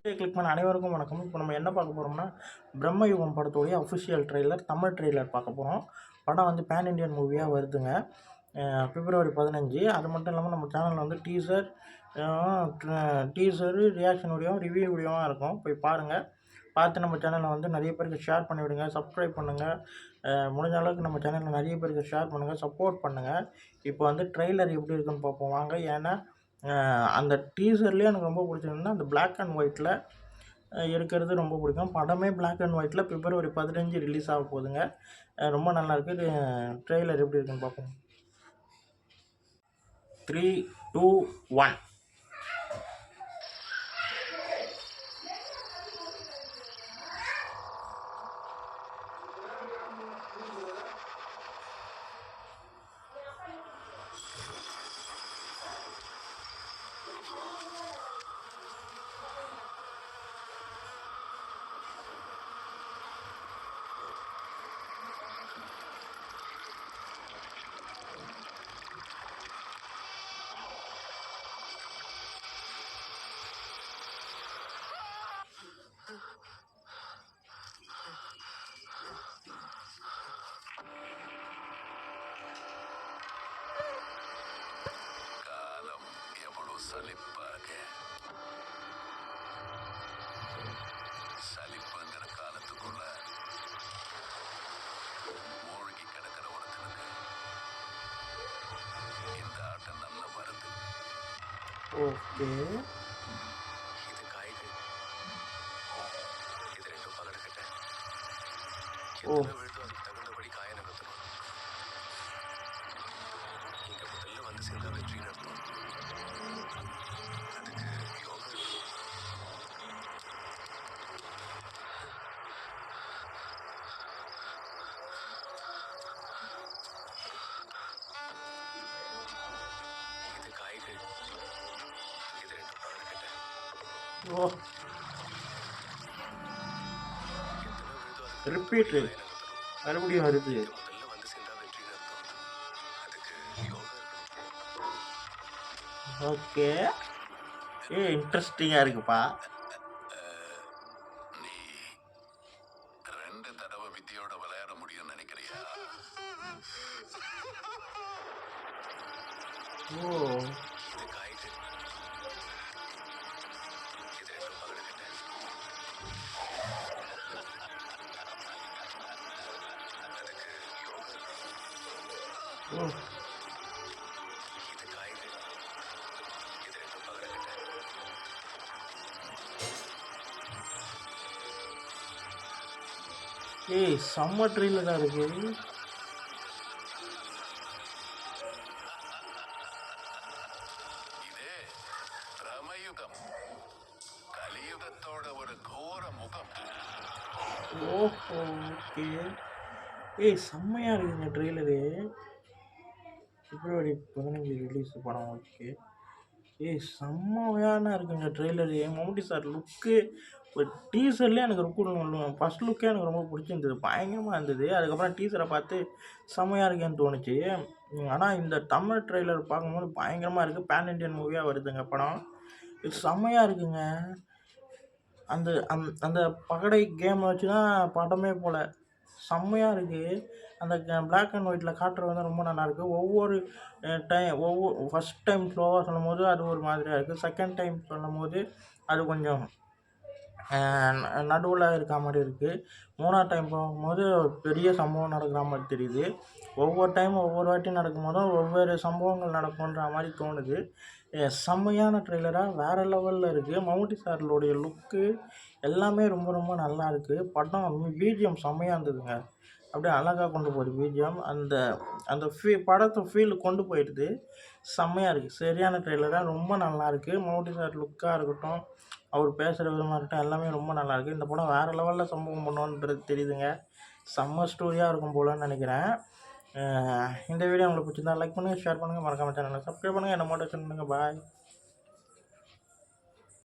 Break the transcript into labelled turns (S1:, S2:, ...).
S1: Click பண்ண அனைவருக்கும் வணக்கம். இப்போ நம்ம என்ன பார்க்க போகிறோம்னா, பிரம்மயுகம் படத்துடைய அஃபிஷியல் ட்ரெய்லர், தமிழ் ட்ரெய்லர் பார்க்க போகிறோம். படம் வந்து பேன் இண்டியன் மூவியாக வருதுங்க. பிப்ரவரி 15. அது மட்டும் இல்லாமல் நம்ம சேனலில் வந்து டீசரு, ரியாக்ஷன் வீடியோ, ரிவ்யூ வீடியோவாக இருக்கும். போய் பாருங்கள். பார்த்து நம்ம சேனலை வந்து நிறைய பேருக்கு ஷேர் பண்ணிவிடுங்க, சப்ஸ்கிரைப் பண்ணுங்கள். முடிஞ்ச அளவுக்கு நம்ம சேனலில் நிறைய பேருக்கு ஷேர் பண்ணுங்கள், சப்போர்ட் பண்ணுங்கள். இப்போ வந்து ட்ரெய்லர் எப்படி இருக்குன்னு பார்ப்போம் வாங்க. ஏன்னா அந்த டீசர்லேயே எனக்கு ரொம்ப பிடிச்சிருந்தா அந்த பிளாக் அண்ட் ஒயிட்டில் இருக்கிறது ரொம்ப பிடிக்கும். படமே பிளாக் அண்ட் ஒயிட்டில் பிப்ரவரி 15 ரிலீஸ் ஆக போகுதுங்க. ரொம்ப நல்லாயிருக்கு. ட்ரெய்லர் எப்படி இருக்குன்னு பார்ப்போம். 3, 2, 1.
S2: சலிப்புங்கிற காலத்துக்குள்ள மூழ்கி கிடக்கிற ஒருத்தனுக்கு இந்த ஆட்டம் நல்ல மருந்து.
S1: ஓகே,
S2: இது காய்கள், இது ரெண்டும் பகடக்கிட்ட விழுது அதுக்கு தகுந்தபடி காய நகர்த்தணும். இங்க முதல்ல வந்து சேர்ந்தா வெற்றி நடத்தும். அதுக்கு யோகா
S1: ரிப்பீட்டு மறுபடியும் வருது. ஓகே, இன்ட்ரெஸ்டிங்காக இருக்குப்பா.
S2: நீ 2 தடவை வித்தியோட விளையாட முடியும்னு நினைக்கிறியா?
S1: ஓ, செம்ம ட்ரெயிலராக இருக்கு.
S2: கலியுகத்தோட ஒரு கோர முகம்.
S1: ஓஹோ, ஓகே. செம்மையாக இருக்குங்க ட்ரெய்லரு. பிப்ரவரி 15 ரிலீஸ் படம். ஓகே, செம்மையான இருக்குங்க ட்ரெய்லரு. மம்முட்டி சார் லுக்கு ஒரு டீசர்லேயே எனக்கு ஃபஸ்ட் லுக்கே எனக்கு ரொம்ப பிடிச்சிருந்தது, பயங்கரமாக இருந்தது. அதுக்கப்புறம் டீசரை பார்த்து செம்மையாக இருக்கேன்னு தோணுச்சு. ஆனால் இந்த தமிழ் ட்ரெய்லர் பார்க்கும்போது பயங்கரமாக இருக்குது. பேன் இண்டியன் மூவியாக வருதுங்க படம். இது செம்மையாக இருக்குங்க. அந்த அந்த பகடை கேமை வச்சு தான் படமே போல் செம்மையாக இருக்குது. அந்த பிளாக் அண்ட் ஒயிட்டில் காட்டுறது வந்து ரொம்ப நல்லாயிருக்கு. ஒவ்வொரு ஃபஸ்ட் டைம் ஸ்லோவாக சொல்லும் போது அது ஒரு மாதிரியாக இருக்குது. செகண்ட் டைம் சொல்லும் போது அது கொஞ்சம் நடுவில் இருக்க மாதிரி இருக்குது. 3ஆவது டைம் போகும்போது பெரிய சம்பவம் நடக்கிற மாதிரி தெரியுது. ஒவ்வொரு டைமும் ஒவ்வொரு வாட்டி நடக்கும்போதும் ஒவ்வொரு சம்பவங்கள் நடக்கும்ன்ற மாதிரி தோணுது. செம்மையான ட்ரெய்லராக வேறு லெவலில் இருக்குது. மம்முட்டி சார்களுடைய லுக்கு எல்லாமே ரொம்ப ரொம்ப நல்லா இருக்குது. படம் பிஜிஎம் செம்மையாக இருந்ததுங்க. அப்படியே அழகாக கொண்டு போகுது பிஜிஎம். அந்த படத்தை ஃபீல் கொண்டு போயிடுது. செம்மையாக இருக்குது. சரியான ட்ரெய்லராக ரொம்ப நல்லாயிருக்கு. மம்முட்டி சார் லுக்காக இருக்கட்டும், அவர் பேசுகிற விதமாக இருக்கட்டும், எல்லாமே ரொம்ப நல்லாயிருக்கு. இந்த படம் வேறு லெவலில் சம்பவம் பண்ணுவோன்றது தெரியுதுங்க. செம்ம ஸ்டோரியாக இருக்கும் போலன்னு நினைக்கிறேன். இந்த வீடியோ உங்களுக்கு பிடிச்சிருந்தா லைக் பண்ணுங்கள், ஷேர் பண்ணுங்கள், மறக்காம சேனலை சப்ஸ்கிரைப் பண்ணுங்கள், என்ன மோட்டிவேஷன் பண்ணுங்கள். பாய்.